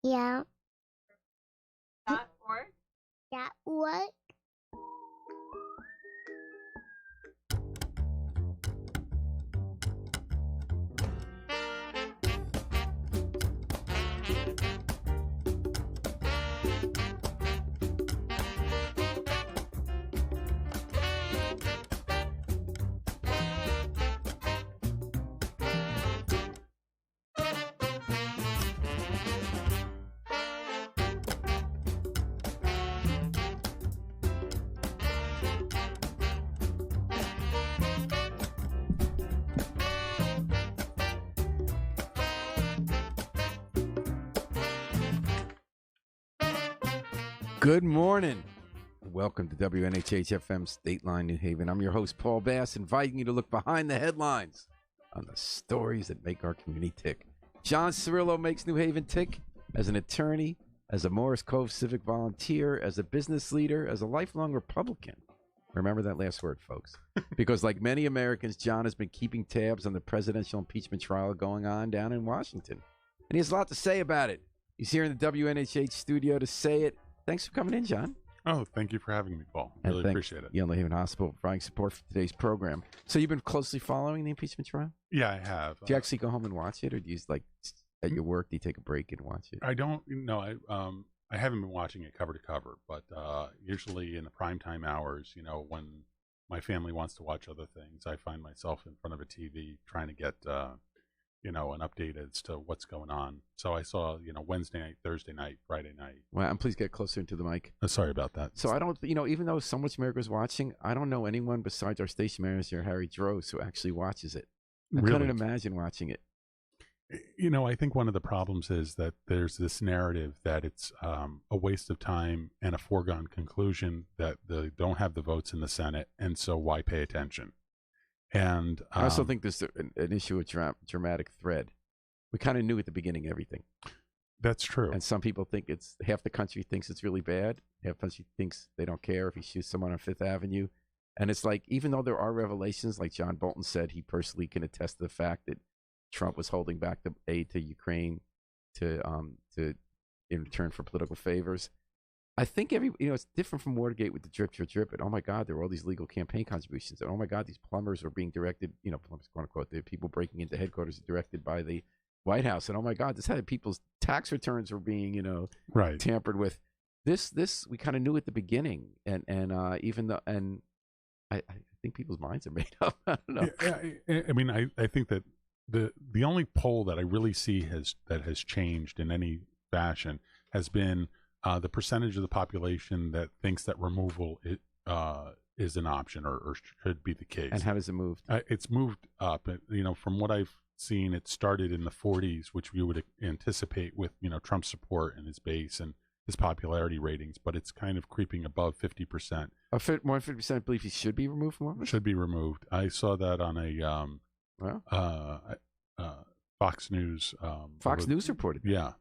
Yeah. .org. That what? Good morning. Welcome to WNHH FM's Dateline, New Haven. I'm your host, Paul Bass, inviting you to look behind the headlines on the stories that make our community tick. John Cirello makes New Haven tick as an attorney, as a Morris Cove civic volunteer, as a business leader, as a lifelong Republican. Remember that last word, folks. Because like many Americans, John has been keeping tabs on the presidential impeachment trial going on down in Washington. And he has a lot to say about it. He's here in the WNHH studio to say it. Thanks for coming in, John. Oh, thank you for having me, Paul. Really appreciate it. Yale New Haven Hospital providing support for today's program. So you've been closely following the impeachment trial? Yeah, I have. Do you actually go home and watch it, or do you like at your work? Do you take a break and watch it? I don't. No, I haven't been watching it cover to cover, but usually in the primetime hours, when my family wants to watch other things, I find myself in front of a TV trying to get an update as to what's going on. So I saw, Wednesday night, Thursday night, Friday night. Well, and please get closer into the mic. Sorry about that. So I don't, even though so much America's watching, I don't know anyone besides our station manager, Harry Droz, who actually watches it. I couldn't imagine watching it. I think one of the problems is that there's this narrative that it's a waste of time and a foregone conclusion that they don't have the votes in the Senate, and so why pay attention? And I also think there's an issue of dramatic thread. We kind of knew at the beginning everything. That's true. And some people think half the country thinks it's really bad. Half the country thinks they don't care if he shoots someone on Fifth Avenue. And it's like, even though there are revelations, like John Bolton said, he personally can attest to the fact that Trump was holding back the aid to Ukraine to in return for political favors. I think it's different from Watergate with the drip, drip, drip. And oh my God, there were all these legal campaign contributions. And oh my God, these plumbers are being directed, plumbers, quote unquote, the people breaking into headquarters are directed by the White House. And oh my God, this had people's tax returns were being, right, tampered with. This we kind of knew at the beginning. And even though, and I think people's minds are made up. I don't know. Yeah, I mean, I think that the only poll that I really see that has changed in any fashion has been the percentage of the population that thinks that removal is an option or should be the case. And how does it move? It's moved up. From what I've seen, it started in the 40s, which we would anticipate with Trump's support and his base and his popularity ratings, but it's kind of creeping above 50%. More than 50% believe he should be removed from office? Should be removed. I saw that on a Fox News. Fox News reported. Yeah.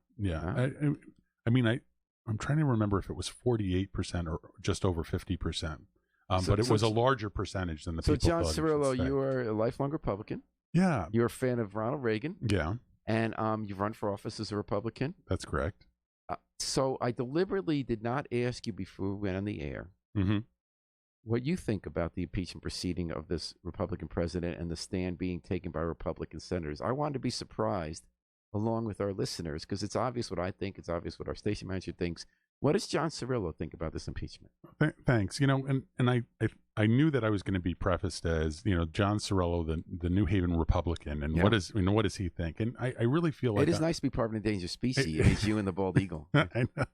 I'm trying to remember if it was 48% or just over 50%. But it was a larger percentage than the people thought. So, John Cirello, you are a lifelong Republican. Yeah. You're a fan of Ronald Reagan. Yeah. And you've run for office as a Republican. That's correct. So I deliberately did not ask you before we went on the air what you think about the impeachment proceeding of this Republican president and the stand being taken by Republican senators. I wanted to be surprised along with our listeners, because it's obvious what I think. It's obvious what our station manager thinks. What does John Cirello think about this impeachment? Thanks. And I knew that I was going to be prefaced as, John Cirello, the New Haven Republican. And what does he think? And I really feel like it is nice to be part of an endangered species. It's you and the bald eagle. I know.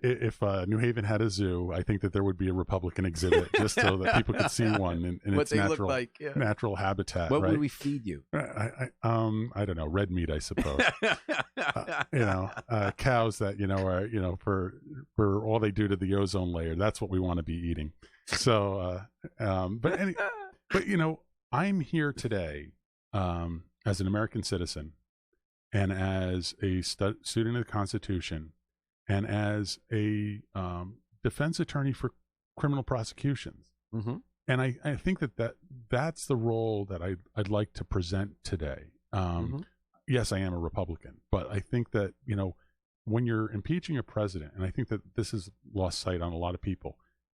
If New Haven had a zoo, I think that there would be a Republican exhibit just so that people could see one in its natural habitat. What right? would we feed you? I don't know, red meat, I suppose. Cows that for all they do to the ozone layer. That's what we want to be eating. So, but I'm here today as an American citizen, and as a student of the Constitution, and as a defense attorney for criminal prosecutions. Mm-hmm. And I think that's the role that I'd like to present today. yes, I am a Republican, but I think that, when you're impeaching a president, and I think that this is lost sight on a lot of people,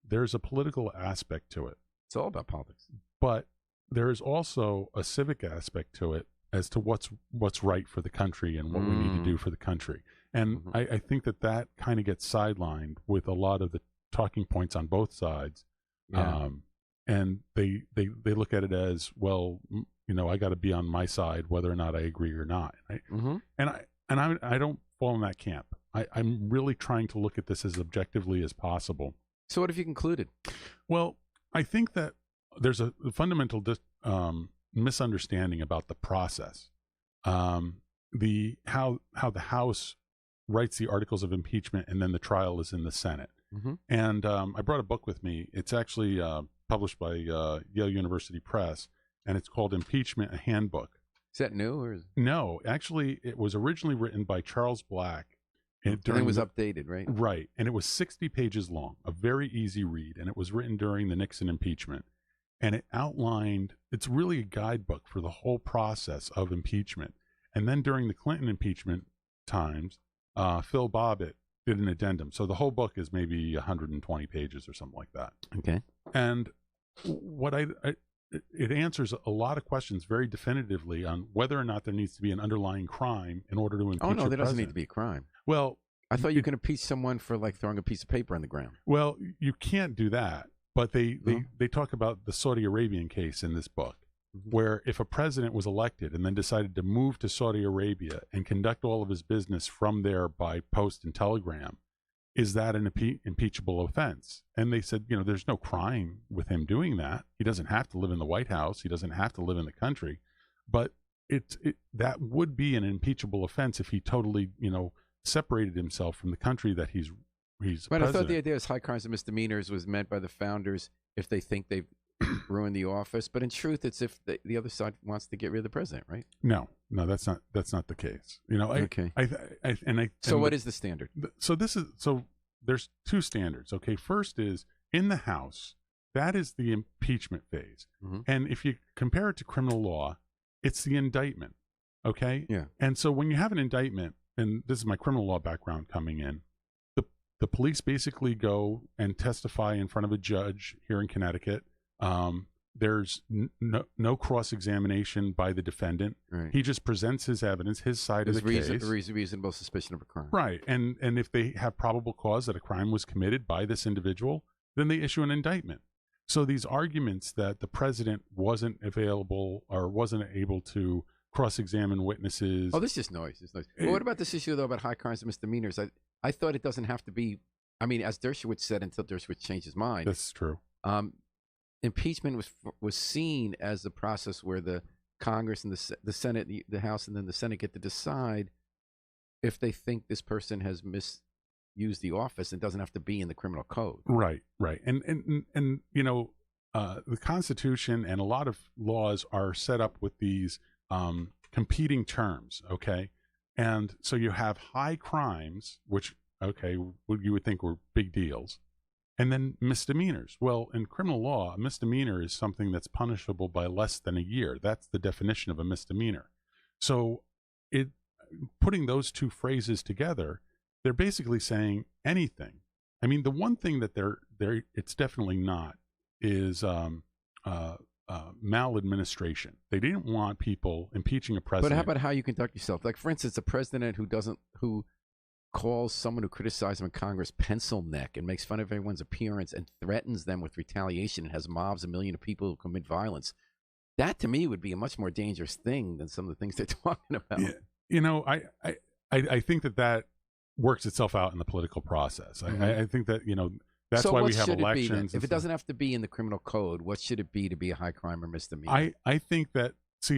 there's a political aspect to it. It's all about politics. But there is also a civic aspect to it as to what's right for the country and what we need to do for the country. And I think that kind of gets sidelined with a lot of the talking points on both sides. Yeah. And they look at it as, well, I got to be on my side whether or not I agree or not. And I don't fall in that camp. I'm really trying to look at this as objectively as possible. So what have you concluded? Well, I think that there's a fundamental misunderstanding about the process. How the House writes the articles of impeachment, and then the trial is in the Senate. And I brought a book with me. It's actually published by Yale University Press, and it's called Impeachment, a Handbook. Is that new? Or No, actually, it was originally written by Charles Black. And it was updated, right? Right. And it was 60 pages long, a very easy read. And it was written during the Nixon impeachment. And it outlined, it's really a guidebook for the whole process of impeachment. And then during the Clinton impeachment times, Phil Bobbitt did an addendum. So the whole book is maybe 120 pages or something like that. Okay. And what it answers a lot of questions very definitively on whether or not there needs to be an underlying crime in order to impeach Oh, no, there doesn't president. need to be a crime. Well, I thought you could impeach someone for like throwing a piece of paper on the ground. Well, you can't do that. But they talk about the Saudi Arabian case in this book, where if a president was elected and then decided to move to Saudi Arabia and conduct all of his business from there by post and telegram, is that an impeachable offense? And they said, there's no crime with him doing that. He doesn't have to live in the White House. He doesn't have to live in the country. But that would be an impeachable offense if he totally, separated himself from the country that he's But president. I thought the idea is high crimes and misdemeanors was meant by the founders if they think they've ruined the office. But in truth, it's if the other side wants to get rid of the president, right? No, that's not the case. Okay. So what is the standard? So there's two standards. Okay. First is in the House, that is the impeachment phase. And if you compare it to criminal law, it's the indictment. Okay. Yeah. And so when you have an indictment, and this is my criminal law background coming in, the police basically go and testify in front of a judge here in Connecticut. There's no cross-examination by the defendant. Right. He just presents his evidence, his side of the case. Reasonable suspicion of a crime. Right. And if they have probable cause that a crime was committed by this individual, then they issue an indictment. So these arguments that the president wasn't available or wasn't able to cross-examine witnesses. Oh, this is noise. Well, what about this issue, though, about high crimes and misdemeanors? I thought it doesn't have to be, as Dershowitz said, until Dershowitz changed his mind. That's true. Impeachment was seen as the process where the Congress and the Senate, the House, and then the Senate get to decide if they think this person has misused the office. It doesn't have to be in the criminal code. Right. And the Constitution and a lot of laws are set up with these competing terms, okay? And so you have high crimes, which, okay, you would think were big deals, and then misdemeanors. Well, in criminal law, a misdemeanor is something that's punishable by less than a year. That's the definition of a misdemeanor. So putting those two phrases together, they're basically saying anything. The one thing that it's definitely not is maladministration. They didn't want people impeaching a president. But how about how you conduct yourself? Like, for instance, a president who calls someone who criticized him in Congress pencil neck and makes fun of everyone's appearance and threatens them with retaliation and has mobs, 1 million of people who commit violence. That, to me, would be a much more dangerous thing than some of the things they're talking about. Yeah. I think that works itself out in the political process. I think that, that's why we have elections. If it doesn't have to be in the criminal code, what should it be to be a high crime or misdemeanor? I think that,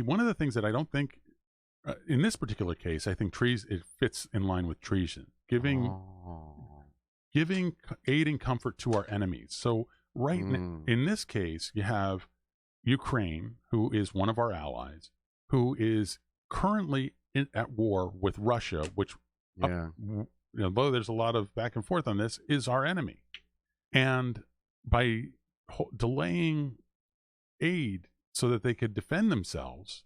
one of the things that I don't think, in this particular case, I think it fits in line with treason, giving aid and comfort to our enemies. So in this case, you have Ukraine, who is one of our allies, who is currently at war with Russia, which, although there's a lot of back and forth on this, is our enemy. And by delaying aid so that they could defend themselves,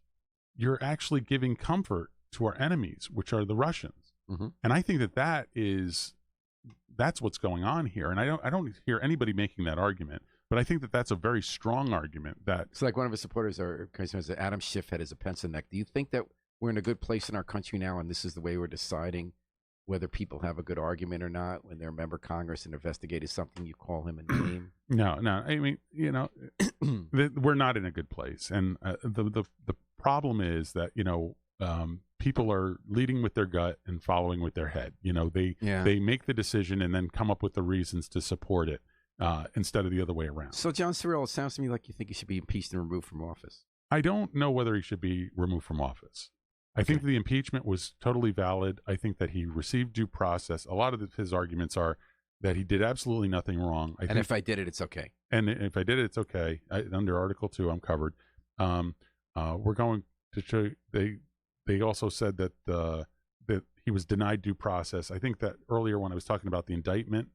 you're actually giving comfort to our enemies, which are the Russians. Mm-hmm. And I think that's what's going on here. And I don't hear anybody making that argument, but I think that that's a very strong argument. That it's like one of his supporters are Adam Schiff had as a pencil neck. Do you think that we're in a good place in our country now, and this is the way we're deciding whether people have a good argument or not when they're a member of Congress and investigated something? You call him a name? No. I mean, we're not in a good place, and the problem is that people are leading with their gut and following with their head. They make the decision and then come up with the reasons to support it instead of the other way around. So, John Cirello, it sounds to me like you think he should be impeached and removed from office. I don't know whether he should be removed from office. I think the impeachment was totally valid. I think that he received due process. A lot of his arguments are that he did absolutely nothing wrong. If I did it, it's okay. And if I did it, it's okay. Under Article 2, I'm covered. We're going to show. They also said that that he was denied due process. I think that earlier when I was talking about the indictment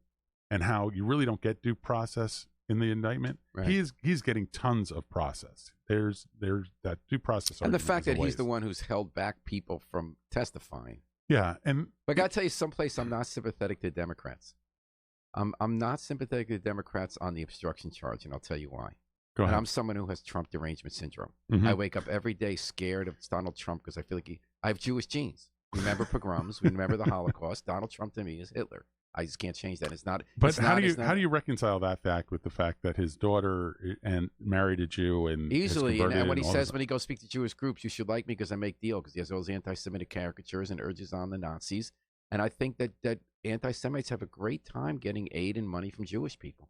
and how you really don't get due process in the indictment, right. he's getting tons of process. There's that due process, and the fact that he's the one who's held back people from testifying. Yeah, but I got to tell you, someplace I'm not sympathetic to Democrats. I'm not sympathetic to Democrats on the obstruction charge, and I'll tell you why. Go ahead. And I'm someone who has Trump derangement syndrome. Mm-hmm. I wake up every day scared of Donald Trump because I feel like I have Jewish genes. Remember pogroms? We remember the Holocaust. Donald Trump to me is Hitler. I just can't change that. It's not. But how do you reconcile that fact with the fact that his daughter married a Jew and easily? And what he says when he goes speak to Jewish groups, you should like me because I make deal, because he has all those anti-Semitic caricatures and urges on the Nazis. And I think that anti-Semites have a great time getting aid and money from Jewish people.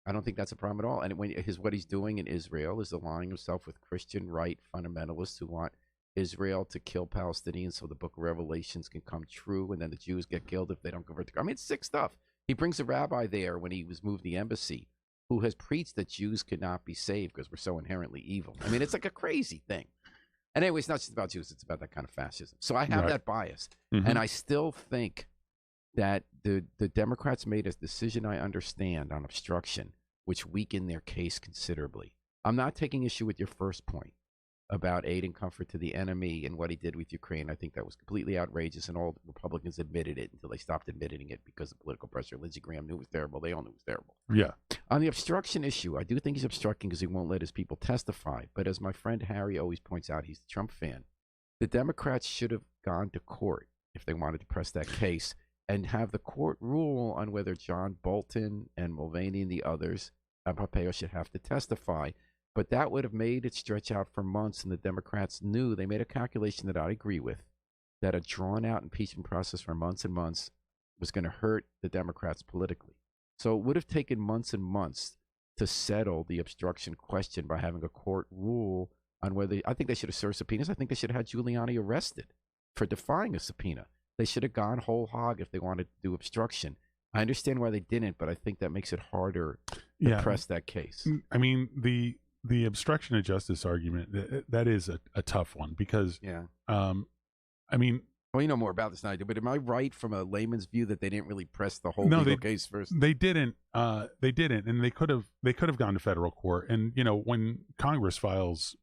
I don't think that's a problem at all. And what he's doing in Israel is aligning himself with Christian right fundamentalists who want Israel to kill Palestinians so the book of Revelations can come true, and then the Jews get killed if they don't convert to. I mean, it's sick stuff. He brings a rabbi there when he was moved the embassy who has preached that Jews could not be saved because we're so inherently evil. I mean, it's like a crazy thing. And anyway, it's not just about Jews. It's about that kind of fascism. So I have that bias. Mm-hmm. And I still think that the Democrats made a decision I understand on obstruction, which weakened their case considerably. I'm not taking issue with your first point about aid and comfort to the enemy and what he did with Ukraine. I think that was completely outrageous, and all Republicans admitted it until they stopped admitting it because of political pressure. Lindsey Graham knew it was terrible. They all knew it was terrible. Yeah. On the obstruction issue, I do think he's obstructing because he won't let his people testify. But as my friend Harry always points out, he's a Trump fan. The Democrats should have gone to court if they wanted to press that case and have the court rule on whether John Bolton and Mulvaney and the others, Pompeo, should have to testify. But that would have made it stretch out for months, and the Democrats knew. They made a calculation that I agree with, that a drawn-out impeachment process for months and months was going to hurt the Democrats politically. So it would have taken months and months to settle the obstruction question by having a court rule on whether. I think they should have served subpoenas. I think they should have had Giuliani arrested for defying a subpoena. They should have gone whole hog if they wanted to do obstruction. I understand why they didn't, but I think that makes it harder to press that case. I mean, the obstruction of justice argument, that is a tough one because, I mean, well, you know more about this than I do, but am I right from a layman's view that they didn't really press the whole legal case first? They didn't, and they could have gone to federal court. And when Congress files,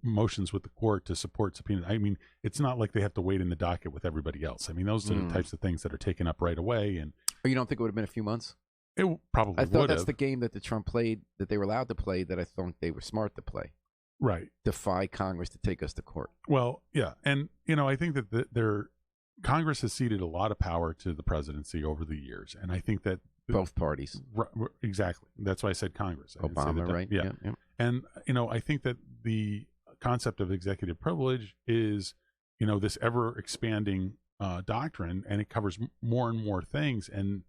motions with the court to support subpoena, I mean, it's not like they have to wait in the docket with everybody else. I mean, those are the types of things that are taken up right away. And you don't think it would have been a few months? It probably would have. I thought that's the game that the Trump played, that they were allowed to play, that I thought they were smart to play. Right. Defy Congress to take us to court. Well, yeah. And, I think that Congress has ceded a lot of power to the presidency over the years. And I think that both parties. Exactly. That's why I said Congress. Obama, right? Yeah. And, I think that the concept of executive privilege is, this ever expanding doctrine, and it covers more and more things. And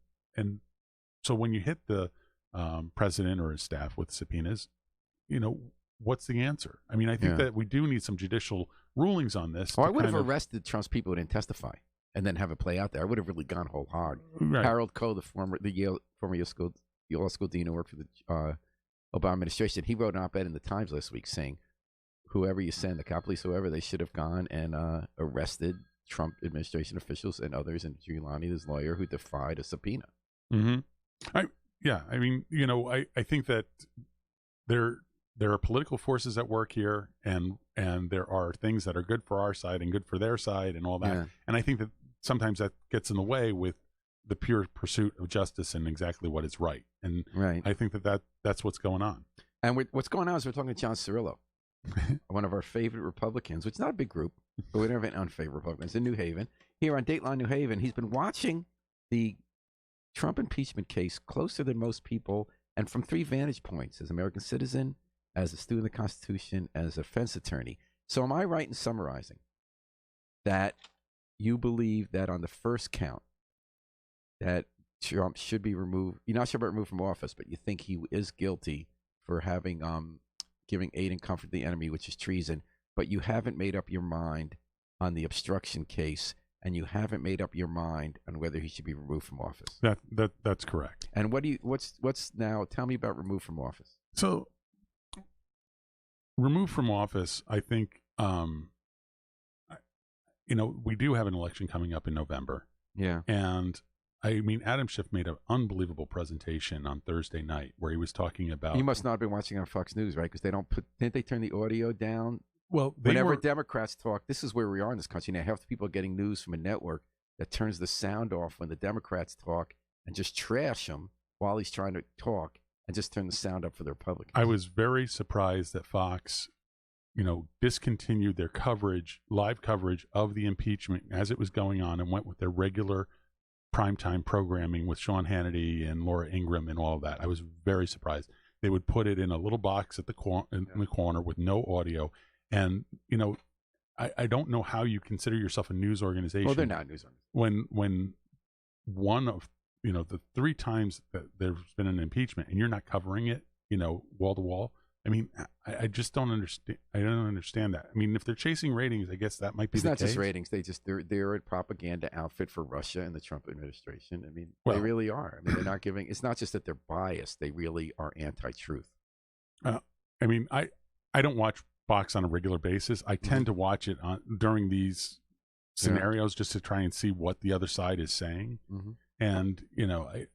so when you hit the president or his staff with subpoenas, what's the answer? I mean, I think that we do need some judicial rulings on this. I would have arrested Trump's people who didn't testify and then have it play out there. I would have really gone whole hog. Right. Harold Koh, the former Yale school dean who worked for the Obama administration, he wrote an op-ed in the Times last week saying, whoever you send, the Capitol Police, whoever, they should have gone and arrested Trump administration officials and others, and Giuliani, his lawyer, who defied a subpoena. Mm-hmm. I mean, I think that there are political forces at work here, and there are things that are good for our side and good for their side and all that. Yeah. And I think that sometimes that gets in the way with the pure pursuit of justice and exactly what is right. And Right. I think that's what's going on. And what's going on is we're talking to John Cirello, one of our favorite Republicans, which is not a big group, but we don't have any unfavorite Republicans in New Haven. Here on Dateline New Haven, he's been watching the Trump impeachment case closer than most people, and from 3 vantage points: as an American citizen, as a student of the Constitution, as a defense attorney. So am I right in summarizing that you believe that on the first count that Trump should be removed? You're not sure about removed from office, but you think he is guilty for having giving aid and comfort to the enemy, which is treason, but you haven't made up your mind on the obstruction case, and you haven't made up your mind on whether he should be removed from office. That's correct. And what's now? Tell me about removed from office. So, removed from office, I think, we do have an election coming up in November. Yeah. And I mean, Adam Schiff made an unbelievable presentation on Thursday night where he was talking about. You must not have been watching on Fox News, right? Because didn't they turn the audio down? Well, whenever Democrats talk, this is where we are in this country now. Half the people are getting news from a network that turns the sound off when the Democrats talk and just trash him while he's trying to talk, and just turn the sound up for the Republicans. I was very surprised that Fox, discontinued their live coverage of the impeachment as it was going on, and went with their regular primetime programming with Sean Hannity and Laura Ingraham and all of that. I was very surprised. They would put it in a little box at in the corner with no audio. And, I don't know how you consider yourself a news organization. Well, they're not news organization. When one of, the 3 times that there's been an impeachment and you're not covering it, wall to wall. I mean, I just don't understand. I don't understand that. I mean, if they're chasing ratings, I guess that might be the case. It's not just ratings. They're a propaganda outfit for Russia and the Trump administration. I mean, they really are. I mean, they're not giving. It's not just that they're biased. They really are anti-truth. I mean, I don't watch Fox on a regular basis. I tend to watch it during these scenarios just to try and see what the other side is saying. And I'm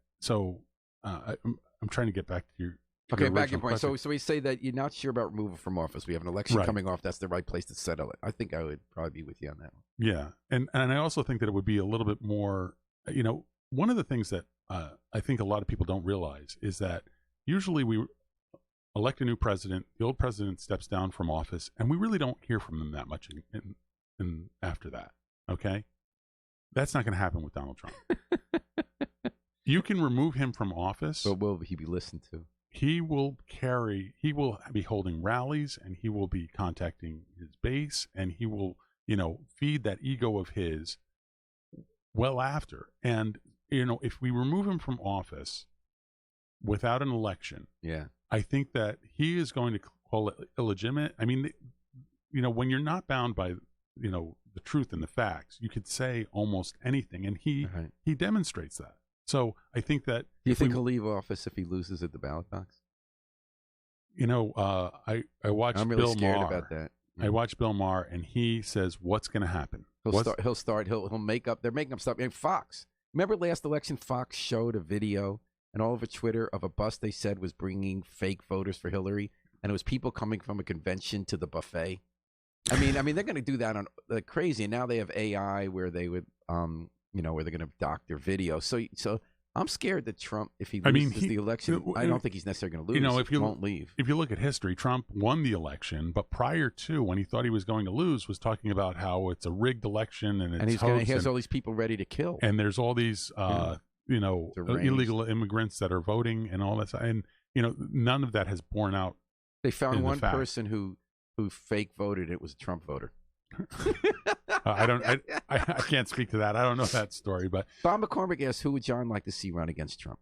trying to get back to your. Okay, back your point. So we say that you're not sure about removal from office. We have an election coming off. That's the right place to settle it. I think I would probably be with you on that one. Yeah, and I also think that it would be a little bit more. One of the things that I think a lot of people don't realize is that usually we elect a new president. The old president steps down from office, and we really don't hear from them that much. In after that, okay, that's not going to happen with Donald Trump. You can remove him from office, but will he be listened to? He will be holding rallies, and he will be contacting his base, and he will, feed that ego of his well after. And, if we remove him from office without an election, I think that he is going to call it illegitimate. I mean, when you're not bound by, the truth and the facts, you could say almost anything. And he demonstrates that. So I think that. Do you think he'll leave office if he loses at the ballot box? I watched I'm really Bill scared Maher. about that. I watched Bill Maher, and he says, "What's going to happen?" He'll make up. They're making up stuff. And Fox. Remember last election, Fox showed a video and all over Twitter of a bus they said was bringing fake voters for Hillary, and it was people coming from a convention to the buffet. I mean, they're going to do that on crazy. And now they have AI where they would, where they're going to dock their video. So I'm scared that Trump, if he loses the election, I don't think he's necessarily going to lose. If he won't leave. If you look at history, Trump won the election, but prior to, when he thought he was going to lose, was talking about how it's a rigged election and he has all these people ready to kill. And there's all these, illegal immigrants that are voting and all that. And none of that has borne out. They found one person who fake voted. It was a Trump voter. I can't speak to that. I don't know that story, but Bob McCormick asked, who would John like to see run against Trump?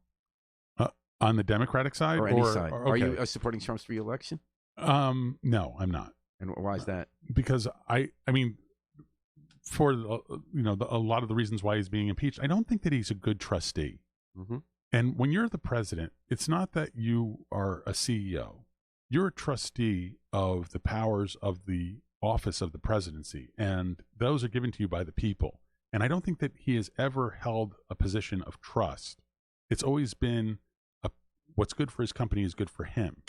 On the Democratic side or any side? Okay. Are you supporting Trump's re-election? No, I'm not. And why is that? Because I mean, for a lot of the reasons why he's being impeached, I don't think that he's a good trustee. And when you're the president, it's not that you are a CEO. You're a trustee of the powers of the office of the presidency, and those are given to you by the people. And I don't think that he has ever held a position of trust. It's always been what's good for his company is good for him.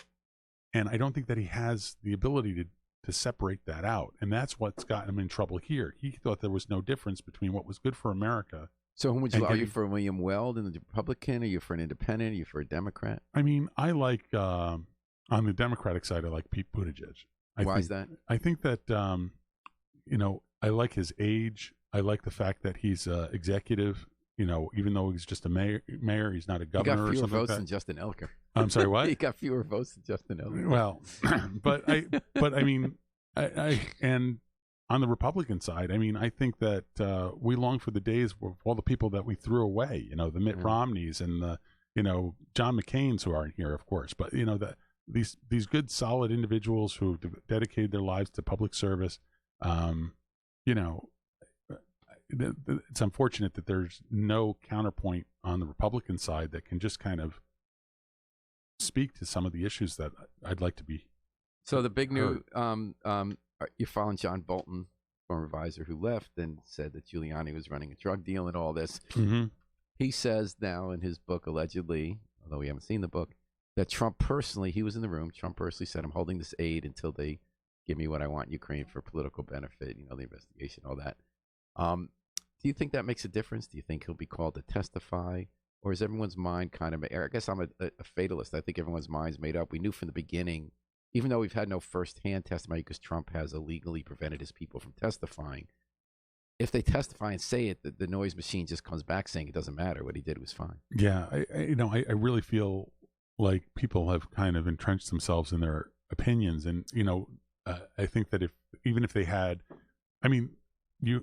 And I don't think that he has the ability to separate that out. And that's what's gotten him in trouble here. He thought there was no difference between what was good for America. So who would you? Are you for William Weld and the Republican? Are you for an independent? Are you for a Democrat? I mean, I like on the Democratic side, I like Pete Buttigieg. Why is that? I think that I like his age. I like the fact that he's executive. Even though he's just a mayor, he's not a governor. He got fewer votes than Justin Elker. I'm sorry, what? He got fewer votes than Justin Elker. Well, but I mean, and on the Republican side, I mean, I think that we long for the days of all the people that we threw away. The Mitt Romneys and the John McCain's, who aren't here, of course, but these good, solid individuals who dedicated their lives to public service. It's unfortunate that there's no counterpoint on the Republican side that can just kind of speak to some of the issues that I'd like to be. So the big new, you're following John Bolton, former advisor who left and said that Giuliani was running a drug deal and all this. Mm-hmm. He says now in his book, allegedly, although we haven't seen the book, that Trump personally, he was in the room, Trump personally said, I'm holding this aid until they give me what I want in Ukraine for political benefit, the investigation, all that. Do you think that makes a difference? Do you think he'll be called to testify? Or is everyone's mind kind of, I guess I'm a fatalist. I think everyone's mind's made up. We knew from the beginning, even though we've had no firsthand testimony because Trump has illegally prevented his people from testifying, if they testify and say it, the noise machine just comes back saying it doesn't matter. What he did was fine. Yeah, I really feel like people have kind of entrenched themselves in their opinions. And, I think that even if they had, I mean,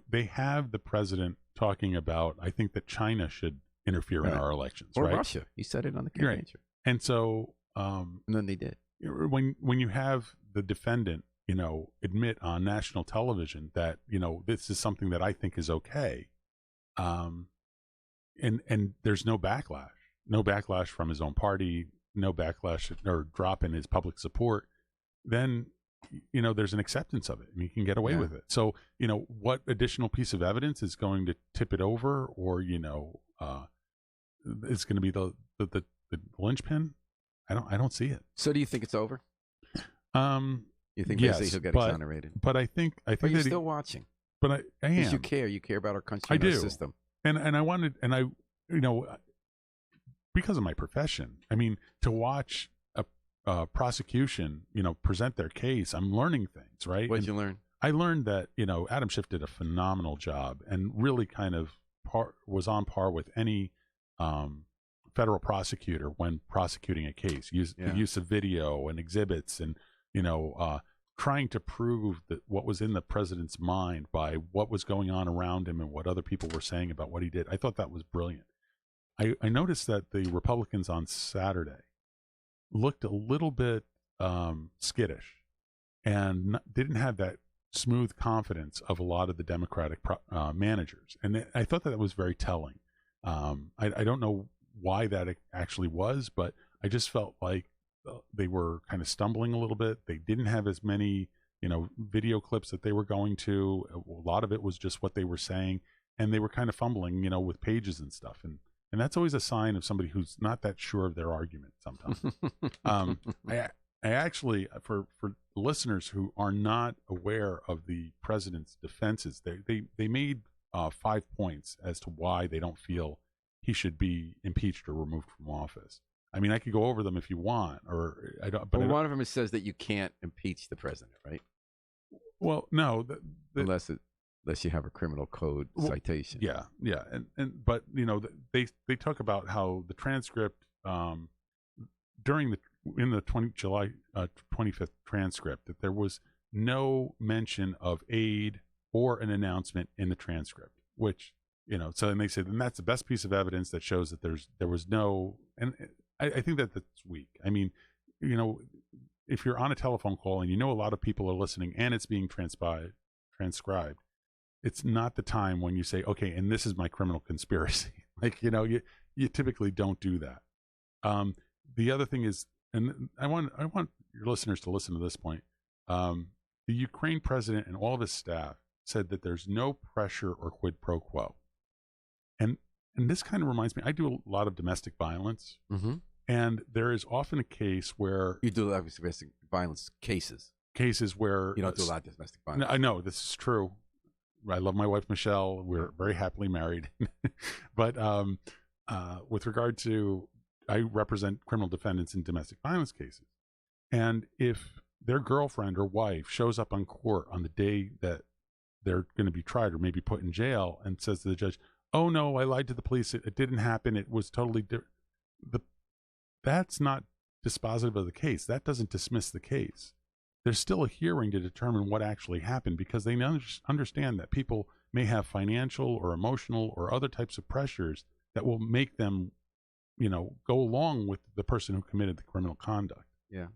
they have the president talking about, I think that China should interfere in our elections, or right? Russia. He said it on the campaign trail. And so, and then they did. When you have the defendant, admit on national television that this is something that I think is okay, and there's no backlash from his own party, no backlash or drop in his public support, then there's an acceptance of it and you can get away with it. So, what additional piece of evidence is going to tip it over, or, it's going to be the linchpin? I don't see it. So do you think it's over? You think yes, basically he'll get exonerated? But I think but you're still watching. But I am. Because you care. You care about our country and our system. And I wanted, and I, because of my profession, I mean, to watch prosecution, present their case, I'm learning things, right? What did you learn? I learned that, Adam Schiff did a phenomenal job and really kind of was on par with any federal prosecutor when prosecuting a case. The use of video and exhibits and, trying to prove that what was in the president's mind by what was going on around him and what other people were saying about what he did. I thought that was brilliant. I noticed that the Republicans on Saturday looked a little bit skittish and didn't have that smooth confidence of a lot of the Democratic managers. And I thought that was very telling. I don't know why that actually was, but I just felt like they were kind of stumbling a little bit. They didn't have as many, video clips that they were going to. A lot of it was just what they were saying, and they were kind of fumbling, with pages and stuff. And that's always a sign of somebody who's not that sure of their argument sometimes. I actually, for listeners who are not aware of the president's defenses, they made 5 points as to why they don't feel he should be impeached or removed from office. I mean, I could go over them if you want, or I don't. But one of them says that you can't impeach the president, right? Well, no, unless you have a criminal code citation. Yeah, but they talk about how the transcript in the July 25th transcript that there was no mention of aid or an announcement in the transcript, which so then they say then that's the best piece of evidence that shows that there was no, and I think that's weak. I mean, if you're on a telephone call and a lot of people are listening and it's being transcribed, it's not the time when you say, okay, and this is my criminal conspiracy. Like, you typically don't do that. The other thing is, and I want your listeners to listen to this point. The Ukraine president and all of his staff said that there's no pressure or quid pro quo. And this kind of reminds me, I do a lot of domestic violence. Mm-hmm. And there is often a case where You do a lot of domestic violence cases. where You don't do a lot of domestic violence. I know this is true. I love my wife Michelle. We're very happily married. But with regard to, I represent criminal defendants in domestic violence cases, and if their girlfriend or wife shows up on court on the day that they're going to be tried or maybe put in jail and says to the judge, "Oh no, I lied to the police. It didn't happen. It was totally different." That's not dispositive of the case. That doesn't dismiss the case. There's still a hearing to determine what actually happened, because they understand that people may have financial or emotional or other types of pressures that will make them, go along with the person who committed the criminal conduct. Yeah.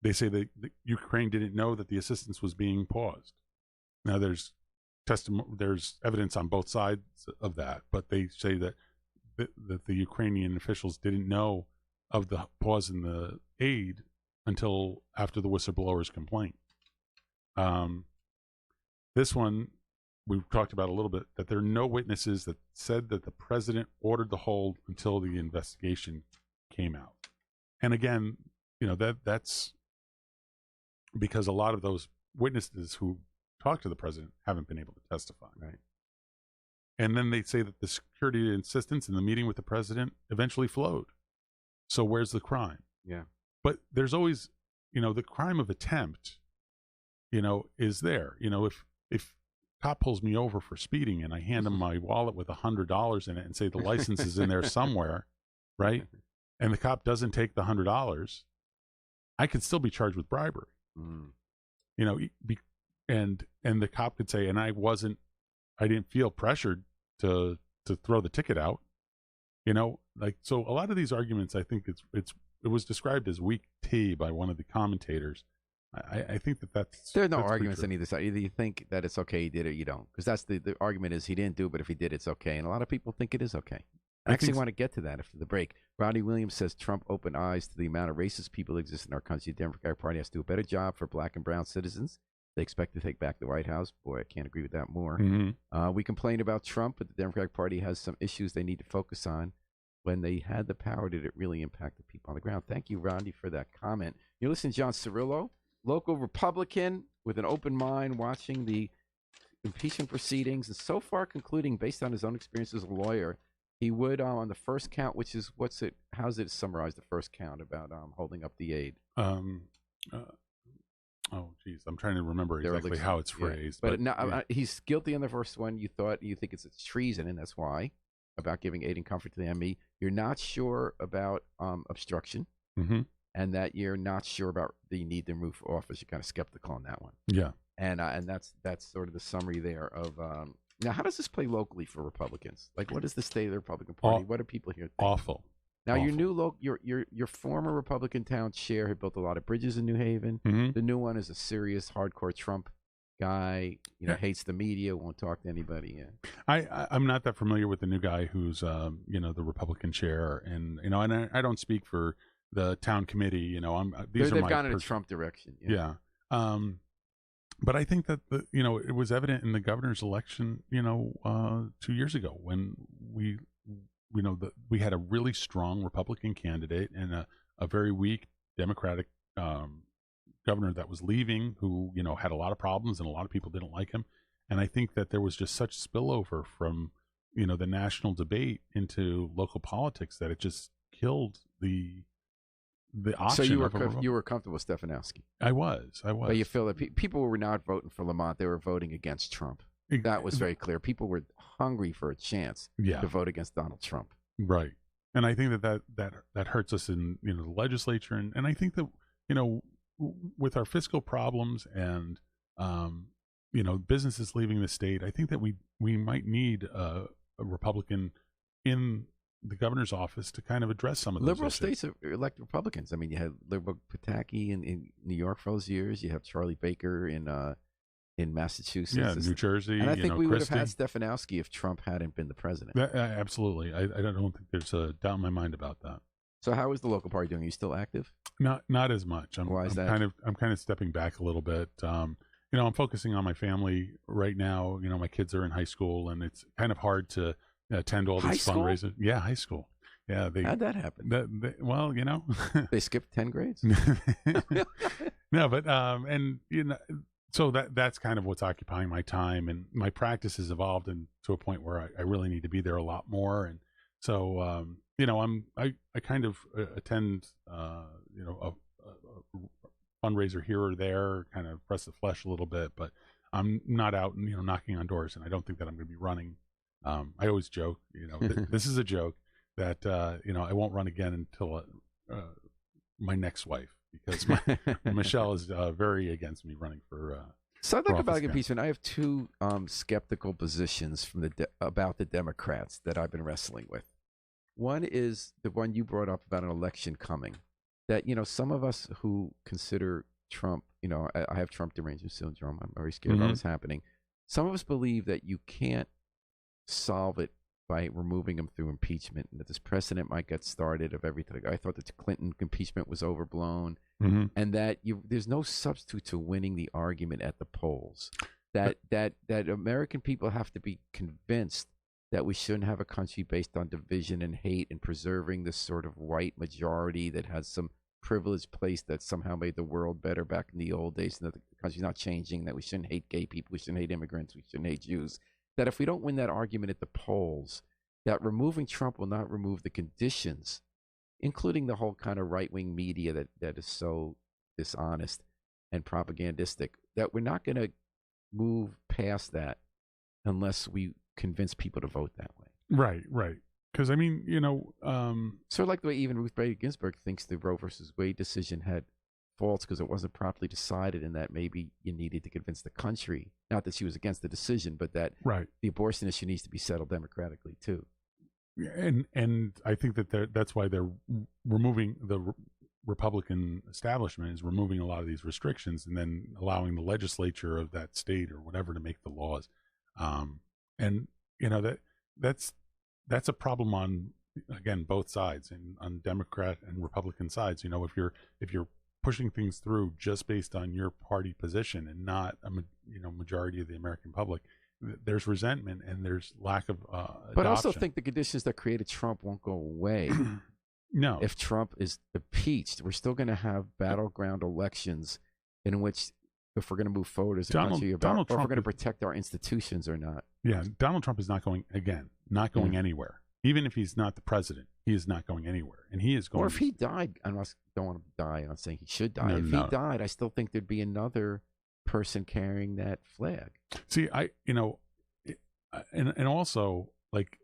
They say that Ukraine didn't know that the assistance was being paused. Now there's evidence on both sides of that, but they say that the Ukrainian officials didn't know of the pause in the aid until after the whistleblower's complaint. This one we've talked about a little bit, that there are no witnesses that said that the president ordered the hold until the investigation came out. And again, that's because a lot of those witnesses who talked to the president haven't been able to testify. Right. And then they say that the security assistance in the meeting with the president eventually flowed. So where's the crime? Yeah. But there's always, the crime of attempt, is there. If cop pulls me over for speeding and I hand him my wallet with $100 in it and say the license is in there somewhere, right? And the cop doesn't take the $100, I could still be charged with bribery. And the cop could say, and I didn't feel pressured to throw the ticket out, so a lot of these arguments, I think it was described as weak tea by one of the commentators. I think that's there are no arguments on either side. Either you think that it's okay he did it, or you don't, because that's the argument is he didn't do it, but if he did, it's okay. And a lot of people think it is okay. I actually want to get to that after the break. Rodney Williams says Trump opened eyes to the amount of racist people that exist in our country. The Democratic Party has to do a better job for black and brown citizens. They expect to take back the White House. Boy, I can't agree with that more. Mm-hmm. We complain about Trump, but the Democratic Party has some issues they need to focus on. When they had the power, did it really impact the people on the ground? Thank you, Rodney, for that comment. You listen to John Cirello, local Republican with an open mind, watching the impeachment proceedings, and so far concluding, based on his own experience as a lawyer, he would, on the first count, which is, how's it summarize the first count about holding up the aid? Oh, geez, I'm trying to remember exactly how it's phrased. Yeah. But no, he's guilty on the first one. You think it's treason, and that's why, about giving aid and comfort to the enemy. You're not sure about obstruction, and that you're not sure about the need to move for office. You're kind of skeptical on that one. Yeah, and that's sort of the summary there of. Now, how does this play locally for Republicans? Like, what is the state of the Republican Party? What do people here think? Awful. Now, your former Republican town chair had built a lot of bridges in New Haven. Mm-hmm. The new one is a serious, hardcore Trump guy. Hates the media, won't talk to anybody. Yeah. I'm not that familiar with the new guy who's the Republican chair, and and I don't speak for the town committee. They've gone in a Trump direction. Yeah. But I think that it was evident in the governor's election, 2 years ago when we had a really strong Republican candidate and a very weak Democratic governor that was leaving, who had a lot of problems and a lot of people didn't like him. And I think that there was just such spillover from the national debate into local politics that it just killed the option. So you were comfortable with Stefanowski. I was. But you feel that people were not voting for Lamont; they were voting against Trump. That was very clear. People were hungry for a chance to vote against Donald Trump. Right. And I think that hurts us in the legislature, and I think that with our fiscal problems and businesses leaving the state, I think that we might need a Republican in the governor's office to kind of address some of those liberal issues. States elect Republicans. I mean, you had liberal Pataki in New York for those years. You have Charlie Baker in Massachusetts. Yeah, New Jersey. And I think we Christie. would have had Stefanowski if Trump hadn't been the president. Absolutely. I don't think there's a doubt in my mind about that. So how is the local party doing? Are you still active? Not as much. Why is that? I'm kind of stepping back a little bit. I'm focusing on my family right now. My kids are in high school, and it's kind of hard to attend all these fundraisers. Yeah, high school. Yeah, How'd that happen? well, They skipped 10 grades? no, but and so that's kind of what's occupying my time, and my practice has evolved to a point where I really need to be there a lot more, and so I kind of attend a fundraiser here or there, kind of press the flesh a little bit, but I'm not out knocking on doors, and I don't think that I'm going to be running. I always joke, this is a joke that I won't run again until my next wife, because Michelle is very against me running for. So I'd like about again. impeachment. I have two skeptical positions from about the Democrats that I've been wrestling with. One is the one you brought up about an election coming. That some of us who consider Trump, I have Trump derangement syndrome. I'm very scared about what's happening. Some of us believe that you can't solve it by removing him through impeachment, and that this precedent might get started of everything. I thought that the Clinton impeachment was overblown, and that there's no substitute to winning the argument at the polls. That American people have to be convinced that we shouldn't have a country based on division and hate, and preserving this sort of white majority that has some privileged place that somehow made the world better back in the old days, and that the country's not changing, that we shouldn't hate gay people, we shouldn't hate immigrants, we shouldn't hate Jews. That if we don't win that argument at the polls, that removing Trump will not remove the conditions, including the whole kind of right-wing media that is so dishonest and propagandistic, that we're not going to move past that unless we convince people to vote that way. Right. Because sort of like the way even Ruth Bader Ginsburg thinks the Roe versus Wade decision had faults because it wasn't properly decided, and that maybe you needed to convince the country, not that she was against the decision, but that the abortion issue needs to be settled democratically too. And I think that that's why they're removing the Republican establishment is removing a lot of these restrictions, and then allowing the legislature of that state or whatever to make the laws. And that's a problem on, again, both sides, and on Democrat and Republican sides. If you're pushing things through just based on your party position and not a majority of the American public, there's resentment and there's lack of but I also think the conditions that created Trump won't go away. No, if Trump is impeached, we're still going to have battleground elections in which, if we're going to move forward as a country, or if we're going to protect our institutions or not. Yeah, Donald Trump is not going anywhere. Even if he's not the president, he is not going anywhere, and he is going. Or if he died, I don't want to die. I'm not saying he should die. If he died, I still think there'd be another person carrying that flag. See, and also, like,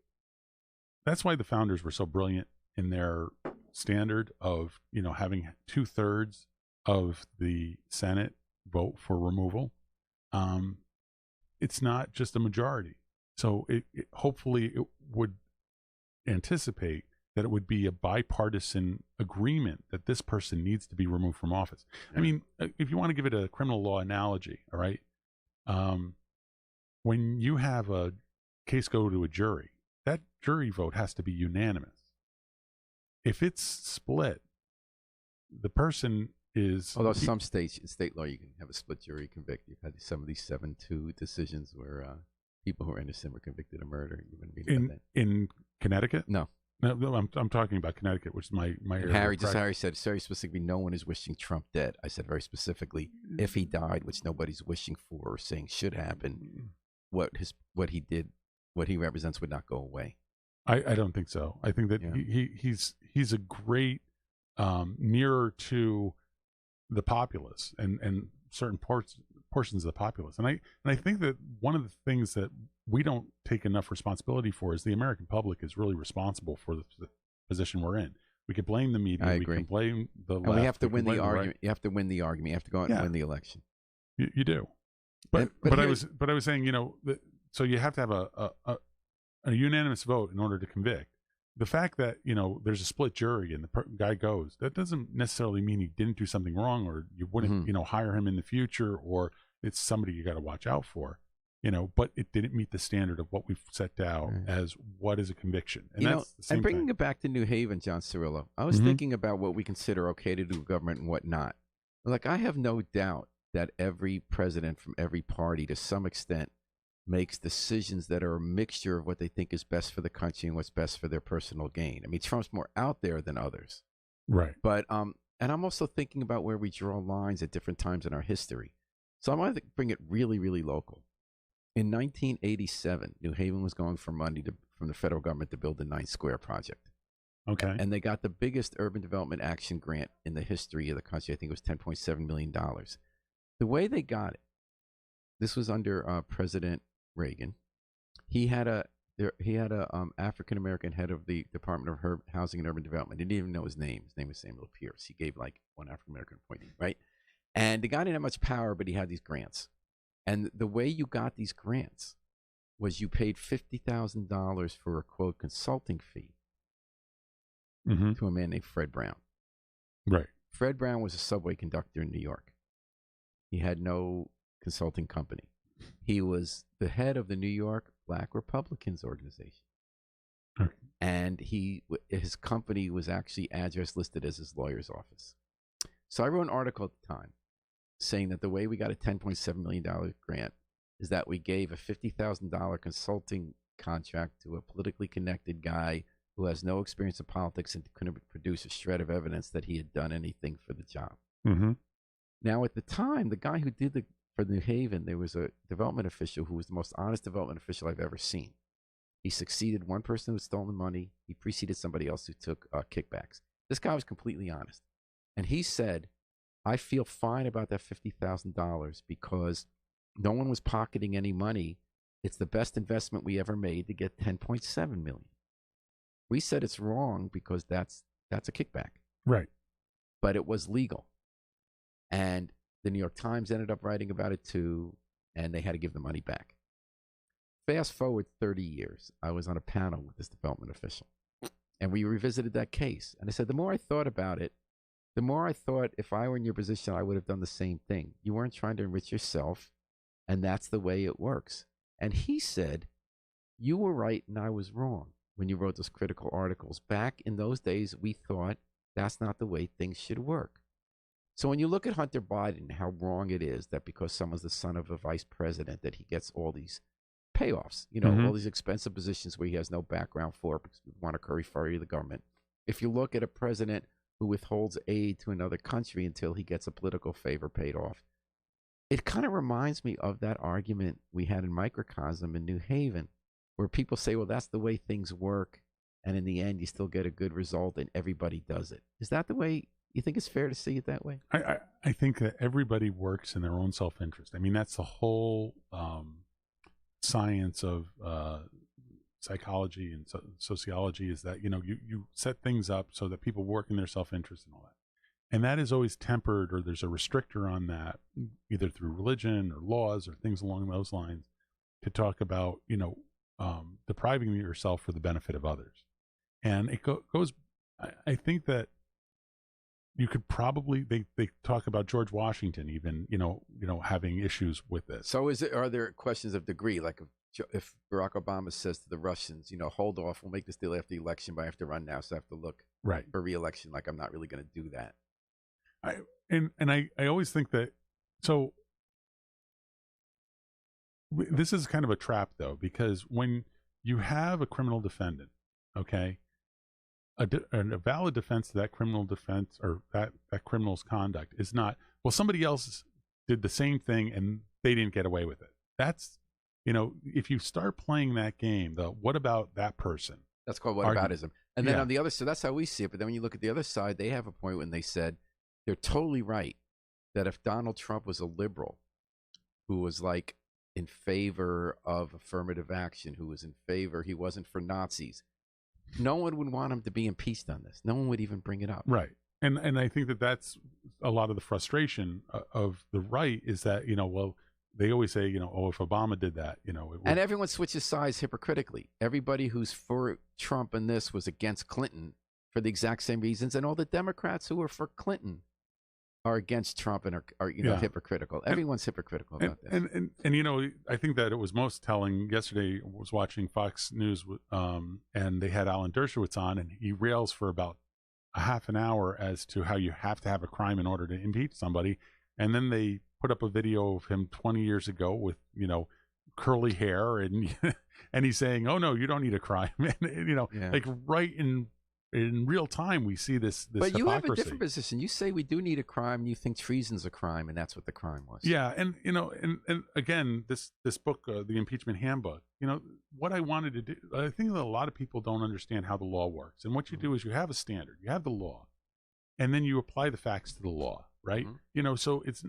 that's why the founders were so brilliant in their standard of having 2/3 of the Senate vote for removal. It's not just a majority, so hopefully it would anticipate that it would be a bipartisan agreement that this person needs to be removed from office. Yeah. I mean, if you want to give it a criminal law analogy, all right, when you have a case go to a jury, that jury vote has to be unanimous. If it's split, the person is... Although some states, in state law, you can have a split jury convict. You've had some of these 7-2 decisions where people who are innocent were convicted of murder. You wouldn't read about that. In Connecticut? No, I'm talking about Connecticut, which is my area. Harry said very specifically, no one is wishing Trump dead. I said very specifically, if he died, which nobody's wishing for or saying should happen, what he did, what he represents would not go away. I don't think so. I think that he's a great mirror to the populace and certain portions of the populace. And I think that one of the things that we don't take enough responsibility for is the American public is really responsible for the position we're in. We could blame the media. I agree. We can blame the left. And we have to win the argument. Right. You have to win the argument. You have to go out and win the election. You do. But I was saying, so you have to have a unanimous vote in order to convict. The fact that there's a split jury and the guy goes, that doesn't necessarily mean he didn't do something wrong, or you wouldn't hire him in the future, or it's somebody you got to watch out for. But it didn't meet the standard of what we've set down as what is a conviction. And that's the same and bringing thing. it back to New Haven, John Cirello, I was thinking about what we consider okay to do government and what not. Like, I have no doubt that every president from every party, to some extent, makes decisions that are a mixture of what they think is best for the country and what's best for their personal gain. I mean, Trump's more out there than others. Right. But and I'm also thinking about where we draw lines at different times in our history. So I'm going to bring it really, really local. In 1987, New Haven was going for money from the federal government to build the 9th Square project. Okay. And they got the biggest urban development action grant in the history of the country. I think it was $10.7 million. The way they got it, this was under President Reagan. He had a African American head of the Department of Housing and Urban Development. He didn't even know his name. His name was Samuel Pierce. He gave like one African American appointee, right? And the guy didn't have much power, but he had these grants. And the way you got these grants was you paid $50,000 for a quote consulting fee to a man named Fred Brown. Right. Fred Brown was a subway conductor in New York. He had no consulting company. He was the head of the New York Black Republicans organization. Okay. And his company was actually address listed as his lawyer's office. So I wrote an article at the time saying that the way we got a $10.7 million grant is that we gave a $50,000 consulting contract to a politically connected guy who has no experience in politics and couldn't produce a shred of evidence that he had done anything for the job. Mm-hmm. Now, at the time, the guy who did for New Haven, there was a development official who was the most honest development official I've ever seen. He succeeded one person who had stolen money. He preceded somebody else who took kickbacks. This guy was completely honest. And he said, I feel fine about that $50,000 because no one was pocketing any money. It's the best investment we ever made to get $10.7 million. We said it's wrong because that's a kickback. Right. But it was legal. And the New York Times ended up writing about it too, and they had to give the money back. Fast forward 30 years, I was on a panel with this development official, and we revisited that case. And I said, the more I thought about it, the more I thought if I were in your position, I would have done the same thing. You weren't trying to enrich yourself, and that's the way it works. And he said, you were right and I was wrong when you wrote those critical articles. Back in those days, we thought that's not the way things should work. So when you look at Hunter Biden, how wrong it is that because someone's the son of a vice president that he gets all these payoffs, all these expensive positions where he has no background for because we want to curry favor of the government. If you look at a president who withholds aid to another country until he gets a political favor paid off, it kind of reminds me of that argument we had in Microcosm in New Haven, where people say, well, that's the way things work, and in the end, you still get a good result, and everybody does it. Is that the way you think it's fair to see it that way? I think that everybody works in their own self-interest. I mean, that's the whole science of psychology and sociology is that, you set things up so that people work in their self-interest and all that. And that is always tempered, or there's a restrictor on that, either through religion or laws or things along those lines, to talk about, depriving yourself for the benefit of others. And it goes, I think that you could probably, they talk about George Washington even, having issues with this. So are there questions of degree? Like if Barack Obama says to the Russians, hold off, we'll make this deal after the election, but I have to run now, so I have to look right for re-election. Like I'm not really going to do that. I always think that, so this is kind of a trap though, because when you have a criminal defendant, okay, a valid defense to that criminal defense or that criminal's conduct is not, well, somebody else did the same thing and they didn't get away with it. That's, if you start playing that game, what about that person? That's called whataboutism. And then on the other side, that's how we see it. But then when you look at the other side, they have a point when they said they're totally right that if Donald Trump was a liberal who was like in favor of affirmative action, who was in favor, he wasn't for Nazis, no one would want him to be impeached on this. No one would even bring it up. Right. And I think that that's a lot of the frustration of the right is that, well, they always say, oh, if Obama did that, it would. And everyone switches sides hypocritically. Everybody who's for Trump and this was against Clinton for the exact same reasons. And all the Democrats who are for Clinton are against Trump and are hypocritical. Everyone's hypocritical about this. And I think that it was most telling yesterday. I was watching Fox News and they had Alan Dershowitz on, and he rails for about a half an hour as to how you have to have a crime in order to impeach somebody. And then they put up a video of him 20 years ago with, curly hair and and he's saying, "Oh no, you don't need a crime." And Yeah. like right in real time, we see this But you have a hypocrisy. different position. You say we do need a crime. You think treason's a crime, and that's what the crime was. Yeah, and and again, this book, the Impeachment Handbook. What I wanted to do. I think that a lot of people don't understand how the law works. And what you do is you have a standard, you have the law, and then you apply the facts to the law, right? So it's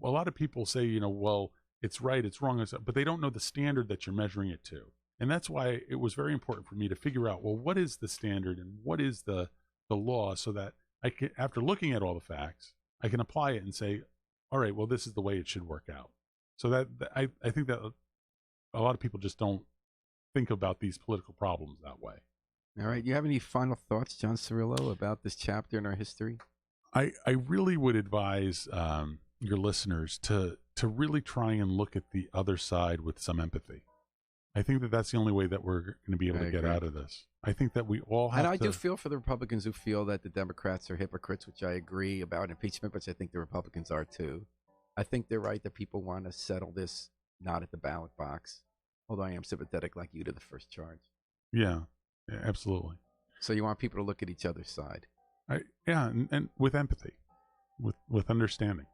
a lot of people say, well, it's right, it's wrong, but they don't know the standard that you're measuring it to. And that's why it was very important for me to figure out, well, what is the standard and what is the law, so that I can, after looking at all the facts, I can apply it and say, all right, well, this is the way it should work out. So that I think that a lot of people just don't think about these political problems that way. All right. You have any final thoughts, John Cirello, about this chapter in our history? I really would advise your listeners to really try and look at the other side with some empathy. I think that that's the only way that we're going to be able to get out of this. I think that we all have and I do feel for the Republicans who feel that the Democrats are hypocrites, which I agree about impeachment, which I think the Republicans are too. I think they're right that people want to settle this not at the ballot box, although I am sympathetic like you to the first charge. Yeah, absolutely. So you want people to look at each other's side. And with empathy, with understanding.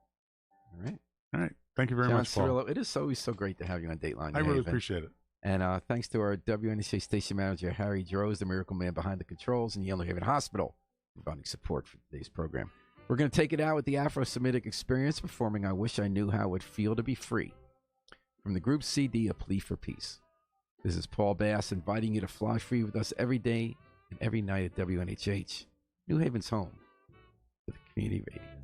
All right. Thank you very much, Paul. Cirillo, it is always so great to have you on Dateline. I really appreciate it. And thanks to our WNHA station manager, Harry Droz, the miracle man behind the controls in Yale New Haven Hospital, providing support for today's program. We're going to take it out with the Afro-Semitic Experience performing I Wish I Knew How It Would Feel to Be Free from the group CD, A Plea for Peace. This is Paul Bass inviting you to fly free with us every day and every night at WNHH, New Haven's home for the community radio.